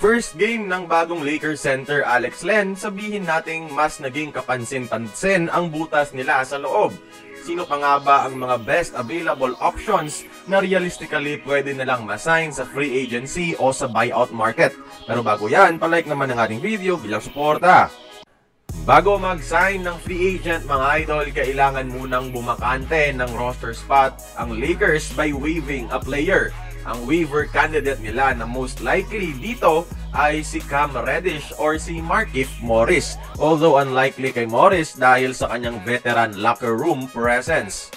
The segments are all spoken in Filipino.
First game ng bagong Lakers center Alex Len, sabihin nating mas naging kapansin-pansin ang butas nila sa loob. Sino pa nga ba ang mga best available options na realistically pwede nilang masign sa free agency o sa buyout market? Pero bago yan, palike naman ang ating video bilang suporta. Bago mag-sign ng free agent mga idol, kailangan munang bumakante ng roster spot ang Lakers by waiving a player. Ang waiver candidate nila na most likely dito ay si Cam Reddish or si Markieff Morris. Although unlikely kay Morris dahil sa kanyang veteran locker room presence.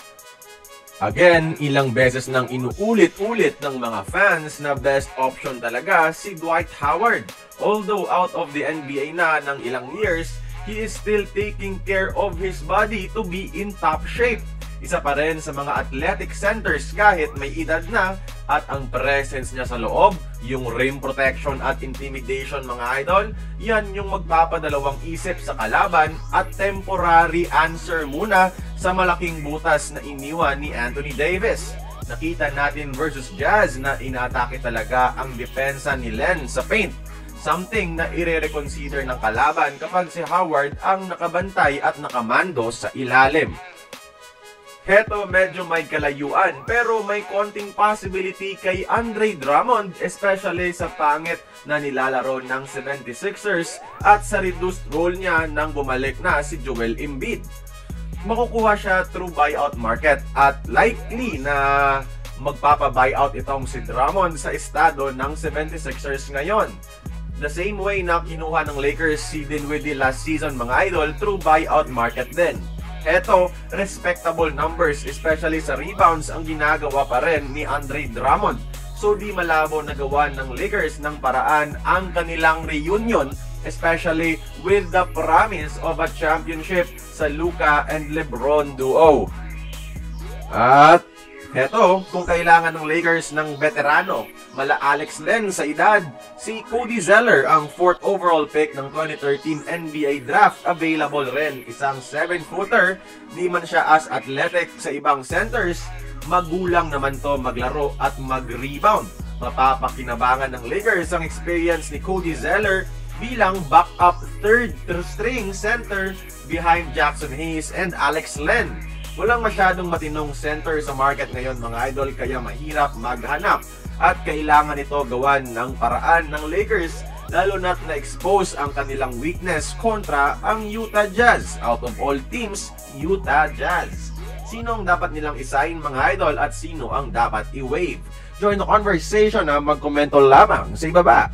Again, ilang beses nang inuulit-ulit ng mga fans na best option talaga si Dwight Howard. Although out of the NBA na ng ilang years, he is still taking care of his body to be in top shape. Isa pa rin sa mga athletic centers kahit may edad na at ang presence niya sa loob, yung rim protection at intimidation mga idol, yan yung magpapadalawang isip sa kalaban at temporary answer muna sa malaking butas na iniwan ni Anthony Davis. Nakita natin versus Jazz na inatake talaga ang depensa ni Len sa paint. Something na ire-reconsider ng kalaban kapag si Howard ang nakabantay at nakamando sa ilalim. Heto medyo may kalayuan pero may konting possibility kay Andre Drummond, especially sa pangit na nilalaro ng 76ers at sa reduced role niya nang bumalik na si Joel Embiid. Makukuha siya through buyout market at likely na magpapa-buyout itong si Drummond sa estado ng 76ers ngayon. The same way na kinuha ng Lakers si Dinwiddie last season mga idol through buyout market din. Eto, respectable numbers especially sa rebounds ang ginagawa pa rin ni Andre Drummond. So di malabo na gawa ng Lakers ng paraan ang kanilang reunion, especially with the promise of a championship sa Luka and LeBron duo. At eto, kung kailangan ng Lakers ng veterano, mala Alex Len sa edad, si Cody Zeller ang 4th overall pick ng 2013 NBA draft, available rin. Isang 7-footer, di man siya as athletic sa ibang centers, magulang naman to maglaro at mag-rebound. Mapapakinabangan ng Lakers ang experience ni Cody Zeller bilang backup third string center behind Jackson Hayes and Alex Len. Walang masyadong matinong center sa market ngayon mga idol, kaya mahirap maghanap at kailangan ito gawan ng paraan ng Lakers, lalo na't na-expose ang kanilang weakness kontra ang Utah Jazz. Out of all teams, Utah Jazz. Sino ang dapat nilang isign mga idol at sino ang dapat i-waive? Join the conversation na magkomento lamang sa ibaba.